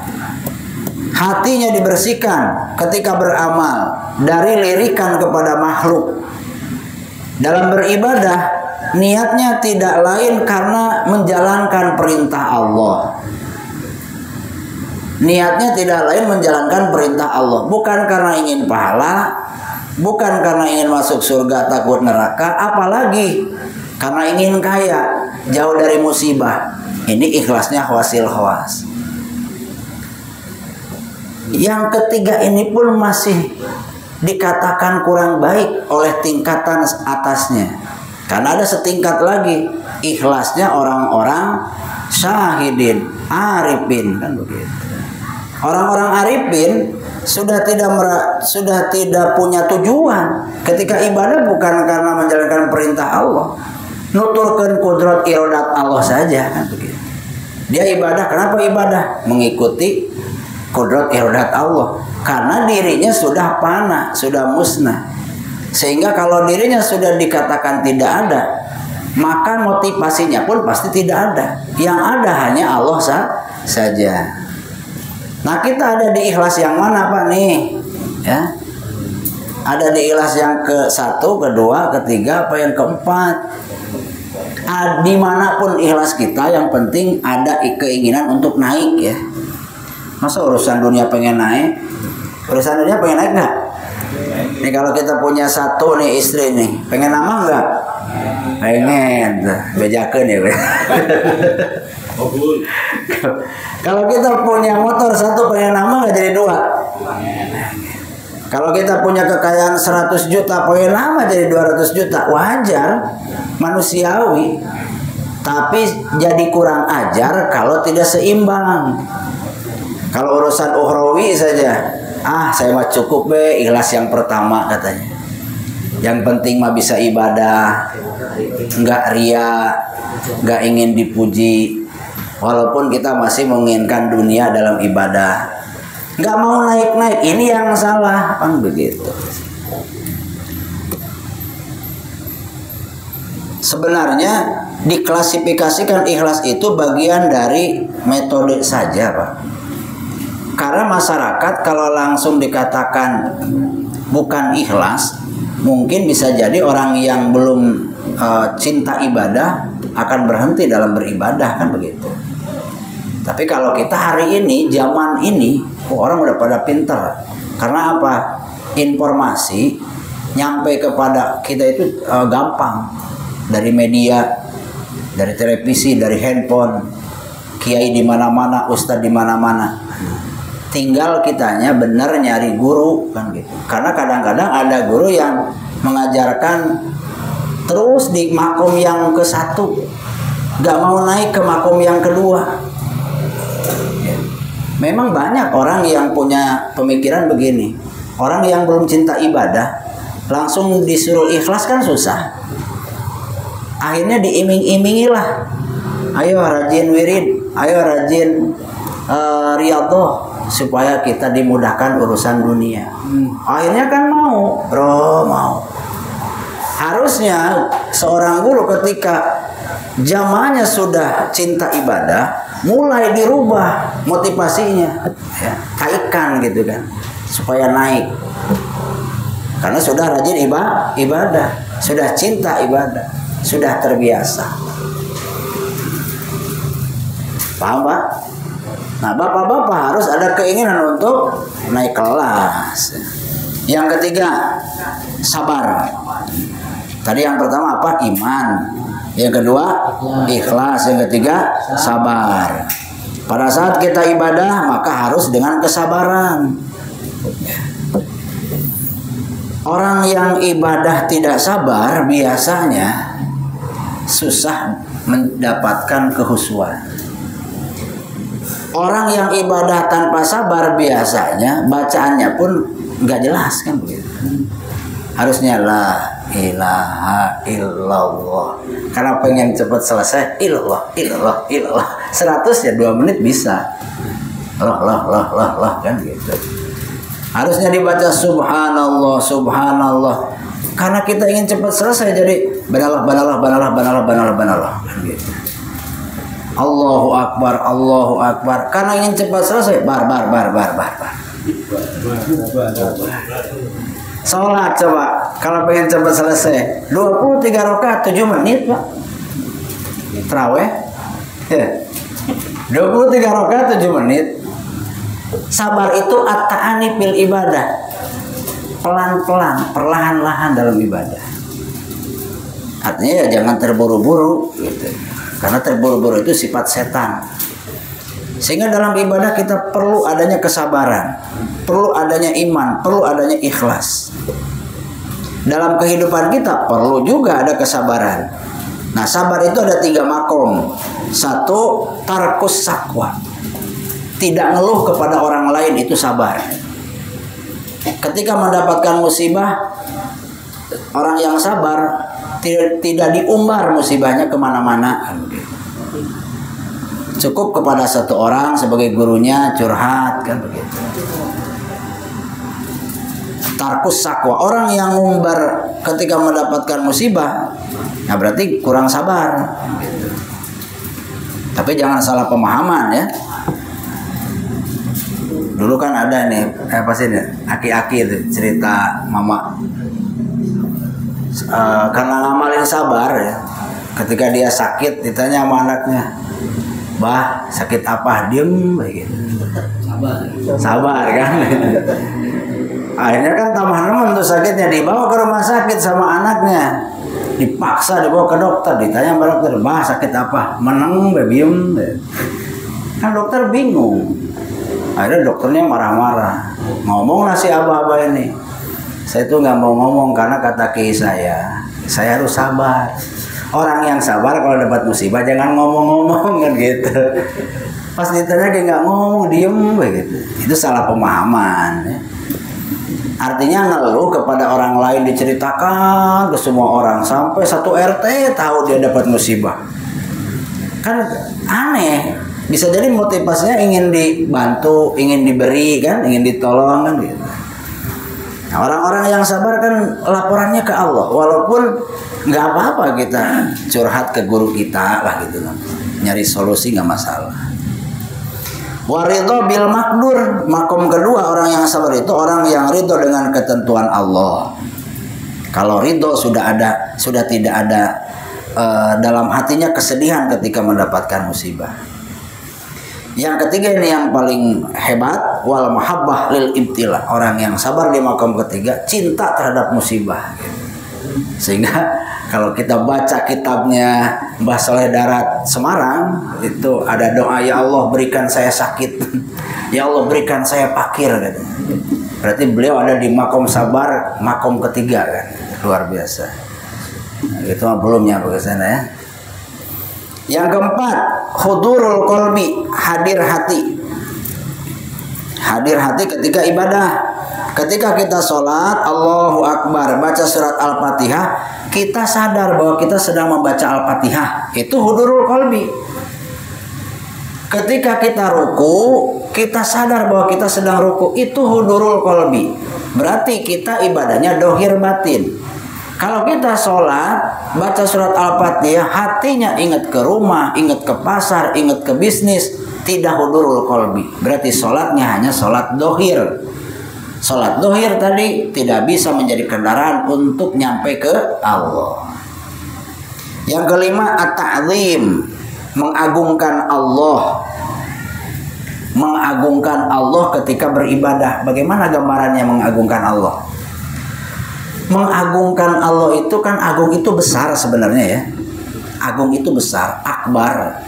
Hatinya dibersihkan ketika beramal dari lirikan kepada makhluk. Dalam beribadah, niatnya tidak lain karena menjalankan perintah Allah. Niatnya tidak lain menjalankan perintah Allah, bukan karena ingin pahala, bukan karena ingin masuk surga takut neraka, apalagi karena ingin kaya, jauh dari musibah. Ini ikhlasnya khawasil khawas. Yang ketiga ini pun masih dikatakan kurang baik oleh tingkatan atasnya. Karena ada setingkat lagi, ikhlasnya orang-orang syahidin, arifin, kan begitu. Orang-orang arifin sudah tidak punya tujuan ketika ibadah, bukan karena menjalankan perintah Allah, nuturkan kudrat iradat Allah saja, kan begitu. Dia ibadah, kenapa ibadah? Mengikuti kudrat iradat Allah, karena dirinya sudah fana, sudah musnah. Sehingga kalau dirinya sudah dikatakan tidak ada, maka motivasinya pun pasti tidak ada. Yang ada hanya Allah saja. Nah, kita ada di ikhlas yang mana Pak nih? Ya. Ada di ikhlas yang ke-1, kedua, ketiga, apa yang keempat. Dimanapun ikhlas kita, yang penting ada keinginan untuk naik ya. Masa urusan dunia pengen naik? Urusan dunia pengen naik nggak? Nih kalau kita punya satu nih istri nih, pengen nama nggak? Pengen, bejakan ya. Kalau kita punya motor satu pengen nama nggak jadi dua? Kalau kita punya kekayaan 100 juta pengen nama jadi 200 juta, wajar, manusiawi. Tapi jadi kurang ajar kalau tidak seimbang. Kalau urusan ukhrawi saja, saya mah cukup ikhlas yang pertama katanya. Yang penting mah bisa ibadah, nggak ria, nggak ingin dipuji. Walaupun kita masih menginginkan dunia dalam ibadah, nggak mau naik-naik, ini yang salah, kan begitu. Sebenarnya diklasifikasikan ikhlas itu bagian dari metode saja, Pak. Karena masyarakat kalau langsung dikatakan bukan ikhlas, mungkin bisa jadi orang yang belum cinta ibadah akan berhenti dalam beribadah, kan begitu. Tapi kalau kita hari ini, zaman ini, orang udah pada pinter. Karena apa? Informasi nyampe kepada kita itu gampang. Dari media, dari televisi, dari handphone, kiai di mana-mana, ustadz di mana-mana. Tinggal kitanya benar nyari guru, kan gitu. Karena kadang-kadang ada guru yang mengajarkan terus di makom yang ke-1, gak mau naik ke makom yang kedua. Memang banyak orang yang punya pemikiran begini. Orang yang belum cinta ibadah langsung disuruh ikhlas kan susah. Akhirnya diiming-imingilah. Ayo rajin wirid, ayo rajin riyadhah supaya kita dimudahkan urusan dunia. Akhirnya kan mau, mau. Harusnya seorang guru ketika jamaahnya sudah cinta ibadah, mulai dirubah motivasinya, ya, kaitkan gitu kan, supaya naik. Karena sudah rajin ibadah, sudah cinta ibadah, sudah terbiasa. Paham, Pak? Nah, bapak-bapak harus ada keinginan untuk naik kelas. Yang ketiga, sabar. Tadi yang pertama apa? Iman. Yang kedua, ikhlas. Yang ketiga, sabar. Pada saat kita ibadah, maka harus dengan kesabaran. Orang yang ibadah tidak sabar biasanya susah mendapatkan kekhusyuan. Orang yang ibadah tanpa sabar biasanya bacaannya pun nggak jelas, kan begitu. Harusnya la ilaha illallah. Karena pengen cepat selesai, illallah 100 ya 2 menit bisa. Allah kan gitu. Harusnya dibaca subhanallah, subhanallah. Karena kita ingin cepat selesai, jadi banalah kan gitu. Allahu akbar, Allahu akbar. Karena ingin cepat selesai, bar. Sholat coba, kalau pengen cepat selesai 23 rakaat 7 menit, Pak. Tarawih ya. 23 rakaat 7 menit. Sabar itu at-ta'ani fil ibadah. Pelan-pelan, perlahan-lahan dalam ibadah. Artinya ya jangan terburu-buru gitu. Karena terburu-buru itu sifat setan. Sehingga dalam ibadah kita perlu adanya kesabaran, perlu adanya iman, perlu adanya ikhlas. Dalam kehidupan kita perlu juga ada kesabaran. Nah, sabar itu ada 3 makom. 1, tarkus sakwa. Tidak ngeluh kepada orang lain, itu sabar. Ketika mendapatkan musibah, orang yang sabar tidak diumbar musibahnya kemana-mana. Cukup kepada satu orang sebagai gurunya curhat, kan begitu. Tarkus sakwa, orang yang ngumbar ketika mendapatkan musibah, nah berarti kurang sabar. Tapi jangan salah pemahaman ya. Dulu kan ada nih, apa sih nih, aki-aki itu cerita mama. Karena ngamalin sabar ya. Ketika dia sakit, ditanya sama anaknya, "Bah, sakit apa?" Diem gitu. Sabar kan. Akhirnya kan tambah nemen tuh sakitnya, dibawa ke rumah sakit sama anaknya. Dipaksa dibawa ke dokter, ditanya sama dokter, "Bah, sakit apa?" "Meneng, bebiem." Kan dokter bingung. Akhirnya dokternya marah-marah. Ngomong nasi abah-abah ini. Saya tuh nggak mau ngomong karena kata kiai saya harus sabar. Orang yang sabar kalau dapat musibah jangan ngomong-ngomong kan gitu. Pas ditanya dia nggak ngomong, diem begitu. Itu salah pemahaman. Ya. Artinya ngeluh kepada orang lain diceritakan ke semua orang sampai satu RT tahu dia dapat musibah. Kan aneh. Bisa jadi motivasinya ingin dibantu, ingin diberi kan, ingin ditolong kan gitu. Nah, orang-orang yang sabar kan laporannya ke Allah, walaupun nggak apa-apa kita curhat ke guru kita lah gitu kan, nyari solusi nggak masalah. Waridho bil makdur, makom kedua orang yang sabar itu orang yang ridho dengan ketentuan Allah. Kalau ridho sudah tidak ada dalam hatinya kesedihan ketika mendapatkan musibah. Yang ketiga ini yang paling hebat, wal mahabbah lil ibtila. Orang yang sabar di makom ketiga cinta terhadap musibah. Sehingga kalau kita baca kitabnya Mbah Soleh Darat Semarang, itu ada doa, "Ya Allah berikan saya sakit, ya Allah berikan saya fakir." Gitu. Berarti beliau ada di makom sabar, makom ketiga kan, luar biasa. Nah, itu belum nyampe ke sana ya. Yang keempat, hudurul qalbi, hadir hati. Hadir hati ketika ibadah. Ketika kita sholat, Allahu Akbar, baca surat Al-Fatihah, kita sadar bahwa kita sedang membaca Al-Fatihah. Itu hudurul qalbi. Ketika kita ruku, kita sadar bahwa kita sedang ruku. Itu hudurul qalbi. Berarti kita ibadahnya dohir batin. Kalau kita sholat, baca surat Al-Fatihah, hatinya ingat ke rumah, ingat ke pasar, ingat ke bisnis, tidak hudurul qalbi. Berarti sholatnya hanya sholat dohir. Sholat dohir tadi tidak bisa menjadi kendaraan untuk nyampe ke Allah. Yang kelima, at-ta'zim, mengagungkan Allah. Mengagungkan Allah ketika beribadah. Bagaimana gambarannya mengagungkan Allah? Mengagungkan Allah itu kan, agung itu besar sebenarnya ya. Agung itu besar, akbar.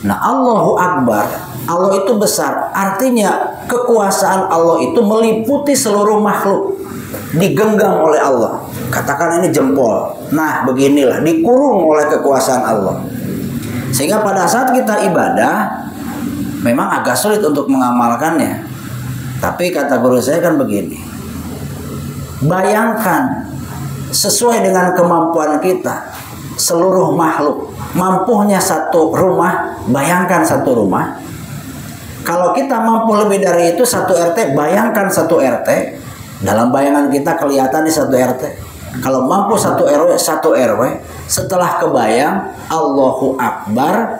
Nah, Allahu Akbar, Allah itu besar. Artinya kekuasaan Allah itu meliputi seluruh makhluk. Digenggam oleh Allah. Katakan ini jempol. Nah, beginilah, dikurung oleh kekuasaan Allah. Sehingga pada saat kita ibadah, memang agak sulit untuk mengamalkannya. Tapi kata guru saya kan begini. Bayangkan sesuai dengan kemampuan kita, seluruh makhluk mampunya satu rumah. Bayangkan satu rumah. Kalau kita mampu lebih dari itu, satu RT, bayangkan satu RT. Dalam bayangan kita kelihatan di satu RT. Kalau mampu satu RW, satu RW. Setelah kebayang Allahu Akbar,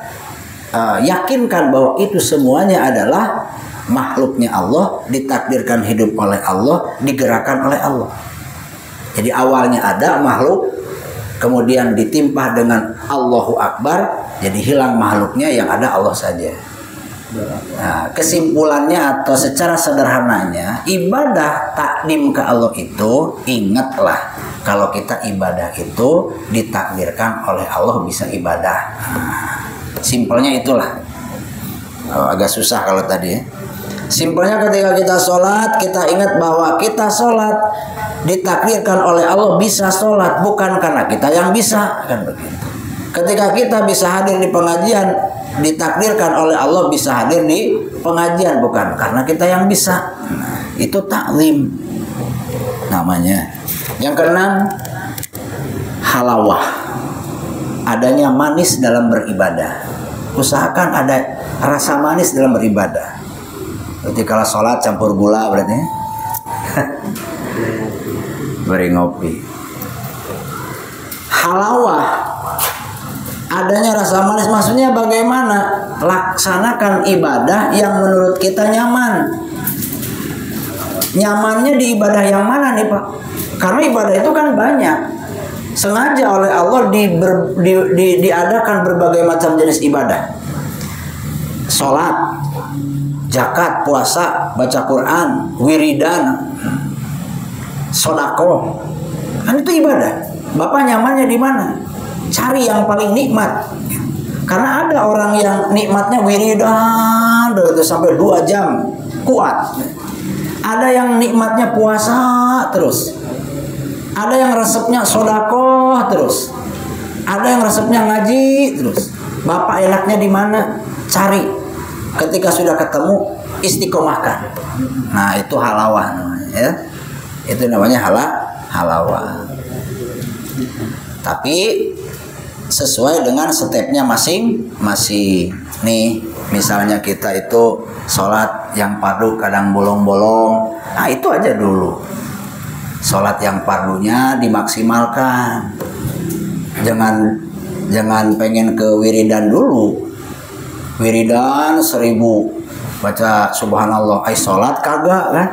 yakinkan bahwa itu semuanya adalah makhluknya Allah, ditakdirkan hidup oleh Allah, digerakkan oleh Allah. Jadi awalnya ada makhluk, kemudian ditimpa dengan Allahu Akbar, jadi hilang makhluknya, yang ada Allah saja. Nah, kesimpulannya atau secara sederhananya, ibadah takdim ke Allah itu, ingatlah kalau kita ibadah itu ditakdirkan oleh Allah bisa ibadah. Simpelnya itulah. Agak susah kalau tadi ya. Simpelnya ketika kita sholat, kita ingat bahwa kita sholat ditakdirkan oleh Allah bisa sholat, bukan karena kita yang bisa, kan begitu. Ketika kita bisa hadir di pengajian, ditakdirkan oleh Allah bisa hadir di pengajian, bukan karena kita yang bisa. Nah, itu taklim namanya. Yang keenam, halawah, adanya manis dalam beribadah. Usahakan ada rasa manis dalam beribadah. Berarti kalau sholat campur gula berarti beri ngopi. Halawah Adanya rasa manis maksudnya bagaimana? Laksanakan ibadah yang menurut kita nyaman. Nyamannya di ibadah yang mana nih Pak? Karena ibadah itu kan banyak. Sengaja oleh Allah diadakan berbagai macam jenis ibadah. Sholat, zakat, puasa, baca Quran, wiridan, sodako, kan itu ibadah. Bapak nyamannya di mana? Cari yang paling nikmat. Karena ada orang yang nikmatnya wiridan itu sampai 2 jam kuat. Ada yang nikmatnya puasa terus. Ada yang resepnya sodako terus. Ada yang resepnya ngaji terus. Bapak enaknya di mana? Cari. Ketika sudah ketemu, istiqomahkan. Nah, itu halawah namanya, ya. Itu namanya halawah. Tapi sesuai dengan stepnya masing-masing. Nih, misalnya kita itu sholat yang fardu kadang bolong-bolong. Nah, itu aja dulu. Sholat yang fardunya dimaksimalkan. Jangan pengen ke wiridan dulu. Wiridan 1000 baca subhanallah, sholat kagak kan?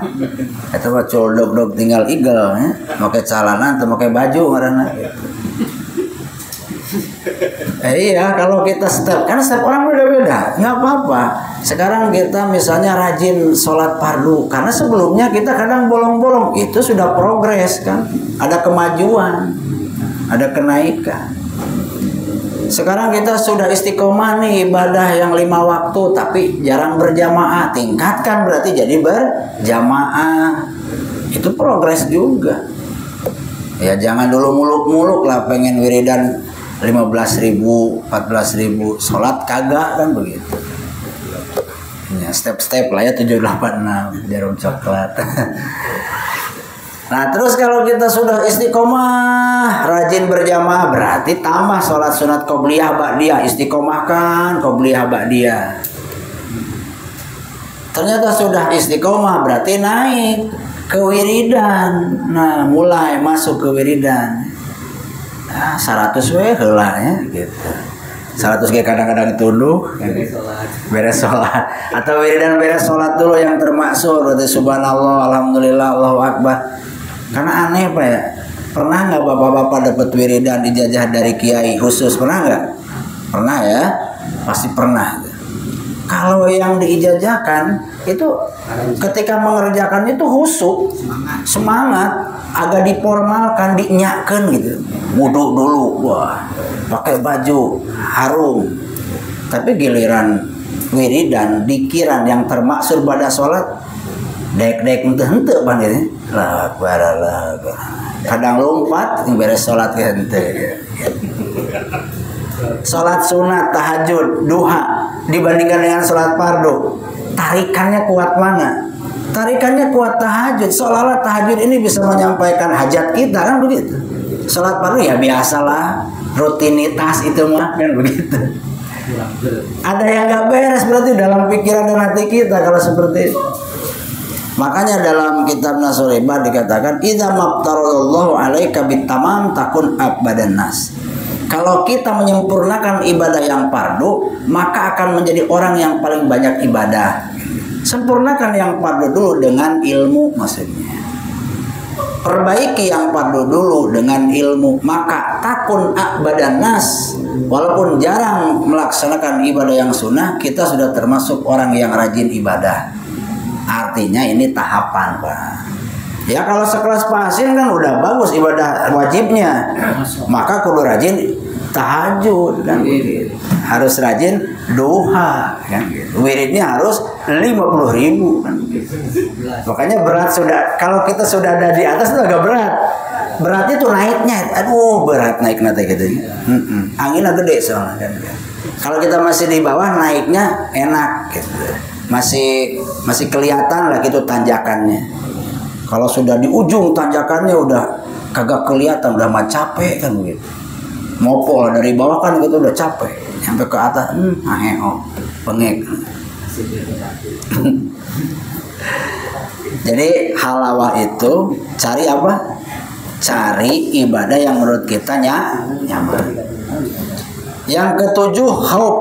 Itu mah dog tinggal igel, ya. Pakai celana atau pakai baju karena. Iya, kalau kita karena setiap orang beda-beda, nggak apa-apa. Sekarang kita misalnya rajin sholat fardu, karena sebelumnya kita kadang bolong-bolong, itu sudah progres kan, ada kemajuan, ada kenaikan. Sekarang kita sudah istiqomah nih ibadah yang 5 waktu, tapi jarang berjamaah, tingkatkan berarti jadi berjamaah, itu progres juga. Ya jangan dulu muluk-muluk lah pengen wiridan 15.000, 14.000, sholat kagak kan begitu. Ya, step-step lah ya 786 jarum coklat. Nah terus kalau kita sudah istiqomah rajin berjamaah berarti tambah sholat sunat qobliyah ba'diyah, istiqomahkan qobliyah ba'diyah. Ternyata sudah istiqomah berarti naik ke wiridan. Nah mulai masuk ke wiridan. Nah, 100 lah ya gitu. 100 kadang-kadang tunduk beres sholat atau wiridan beres sholat dulu yang termaksud berarti subhanallah, alhamdulillah, Allahu akbar. Karena aneh Pak ya, pernah nggak bapak-bapak dapat wiridan ijazah dari kiai khusus, pernah nggak? Pernah ya, pasti pernah. Kalau yang diijazahkan itu ketika mengerjakan itu khusyuk, semangat, agak diformalkan, dinyakan gitu. Wudhu dulu, wah, pakai baju harum. Tapi giliran wiridan, dikiran yang termaksud pada sholat, dek hente ban ini. Lah, kadang lompat beres sholat hente. Sholat sunat, tahajud, duha dibandingkan dengan sholat fardu, tarikannya kuat mana? Tarikannya kuat tahajud. Seolah-olah tahajud ini bisa menyampaikan hajat kita kan begitu. Sholat fardu ya biasalah, rutinitas itu mah kan begitu. Ada yang nggak beres berarti dalam pikiran dan hati kita kalau seperti itu. Makanya dalam kitab Nasuribah dikatakan idza maftaradallahu alaika bitamam takun abbadan nas. Kalau kita menyempurnakan ibadah yang fardu, maka akan menjadi orang yang paling banyak ibadah. Sempurnakan yang fardu dulu dengan ilmu maksudnya. Perbaiki yang fardu dulu dengan ilmu, maka takun abbadan nas. Walaupun jarang melaksanakan ibadah yang sunnah, kita sudah termasuk orang yang rajin ibadah. Artinya ini tahapan Pak. Ya kalau sekelas pasien kan udah bagus ibadah wajibnya, maka kudu rajin tahajud kan gitu. Harus rajin duha kan gitu. Wiridnya harus 50.000 kan gitu. Makanya berat sudah, kalau kita sudah ada di atas itu agak berat. Beratnya tuh naiknya, aduh berat naik nanti gitu. Anginnya gede soalnya kan. Kalau kita masih di bawah naiknya enak gitu. Masih kelihatan lah gitu tanjakannya. Kalau sudah di ujung tanjakannya udah kagak kelihatan, udah mah capek kan begitu. Mau pola dari bawah kan gitu udah capek, sampai ke atas pengek. Jadi halawah itu cari apa? Cari ibadah yang menurut kita nyaman. Yang ketujuh, khauf.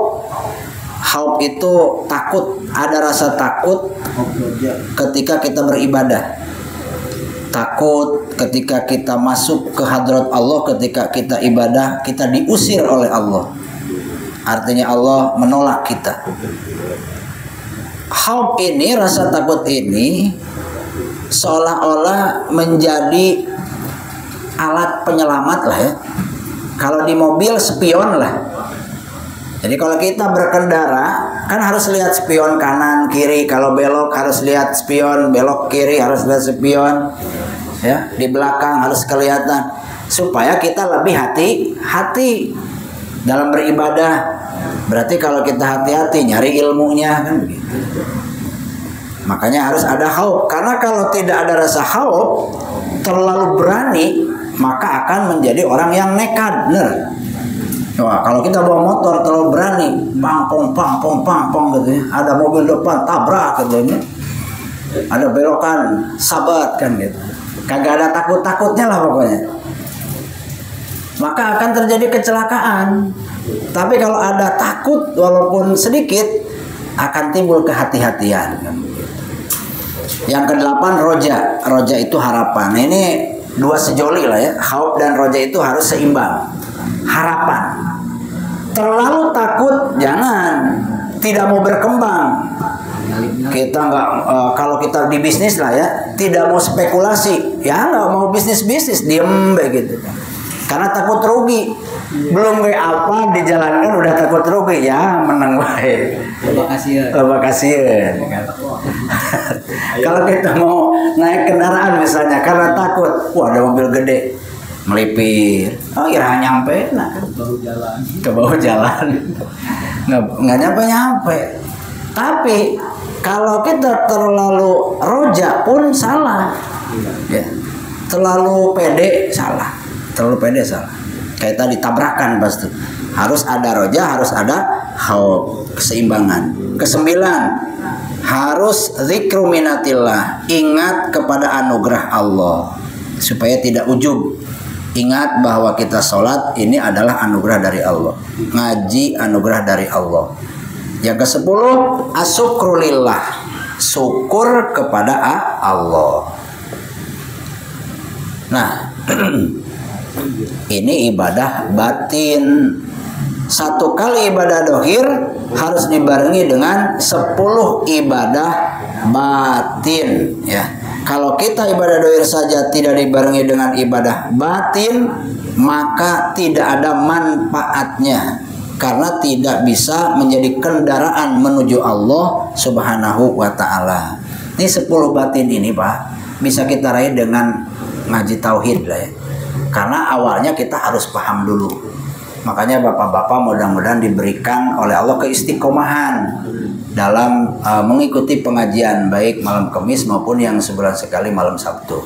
Khauf itu takut, ada rasa takut ketika kita beribadah. Takut ketika kita masuk ke hadrat Allah, ketika kita ibadah, kita diusir oleh Allah. Artinya Allah menolak kita. Khauf ini, rasa takut ini seolah-olah menjadi alat penyelamat lah ya. Kalau di mobil spion lah. Jadi kalau kita berkendara kan harus lihat spion kanan kiri, kalau belok harus lihat spion, belok kiri harus lihat spion. Ya, di belakang harus kelihatan supaya kita lebih hati-hati dalam beribadah. Berarti kalau kita hati-hati nyari ilmunya kan begitu. Makanya harus ada khauf, karena kalau tidak ada rasa khauf, terlalu berani, maka akan menjadi orang yang nekat, bener. Wah, kalau kita bawa motor terlalu berani, pang gitu ya. Ada mobil depan tabrak katanya. Ada belokan sabat kan gitu. Kagak ada takut-takutnya lah pokoknya. Maka akan terjadi kecelakaan. Tapi kalau ada takut walaupun sedikit, akan timbul kehati-hatian. Yang kedelapan, roja. Roja itu harapan. Ini dua sejoli lah ya. Khauf dan roja itu harus seimbang. Harapan. Terlalu takut jangan, tidak mau berkembang. Kita nggak kalau kita di bisnis lah ya, tidak mau spekulasi, ya nggak mau bisnis diem begitu. Karena takut rugi. Belum kayak apa dijalankan udah takut rugi, ya menang baik. Loba kasihan. Kalau kita mau naik kendaraan misalnya karena takut, wah ada mobil gede melipir, oh kira nyampe, nah ke bawah jalan, nggak nyampe. Tapi kalau kita terlalu roja pun salah, ya. Terlalu pede salah, Kayak tadi tabrakan pasti. Harus ada roja, harus ada khauf, keseimbangan. Kesembilan, harus zikru minatillah, ingat kepada anugerah Allah supaya tidak ujub. Ingat bahwa kita sholat ini adalah anugerah dari Allah, ngaji anugerah dari Allah. Yang kesepuluh, asyukrulillah, syukur kepada Allah. Nah, ini ibadah batin. Satu kali ibadah dohir harus dibarengi dengan 10 ibadah batin, ya. Kalau kita ibadah dohir saja tidak dibarengi dengan ibadah batin, maka tidak ada manfaatnya, karena tidak bisa menjadi kendaraan menuju Allah Subhanahu wa ta'ala. Ini 10 batin ini Pak, bisa kita raih dengan ngaji tauhid lah ya. Karena awalnya kita harus paham dulu. Makanya bapak-bapak mudah-mudahan diberikan oleh Allah keistiqomahan dalam mengikuti pengajian baik malam Kamis maupun yang sebulan sekali malam Sabtu.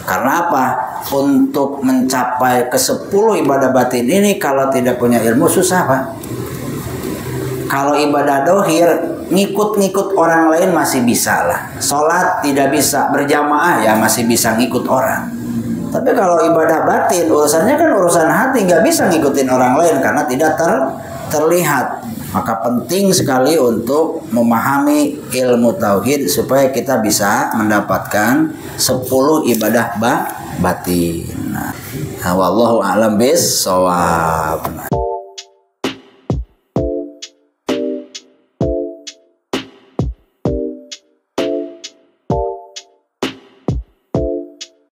Karena apa? Untuk mencapai ke-10 ibadah batin ini kalau tidak punya ilmu susah Pak. Kalau ibadah dohir ngikut-ngikut orang lain masih bisa lah. Sholat tidak bisa, berjamaah ya masih bisa ngikut orang. Tapi kalau ibadah batin urusannya kan urusan hati, nggak bisa ngikutin orang lain karena tidak terlihat. Maka penting sekali untuk memahami ilmu tauhid supaya kita bisa mendapatkan 10 ibadah batin. Nah, wallahu a'lam bis shawab.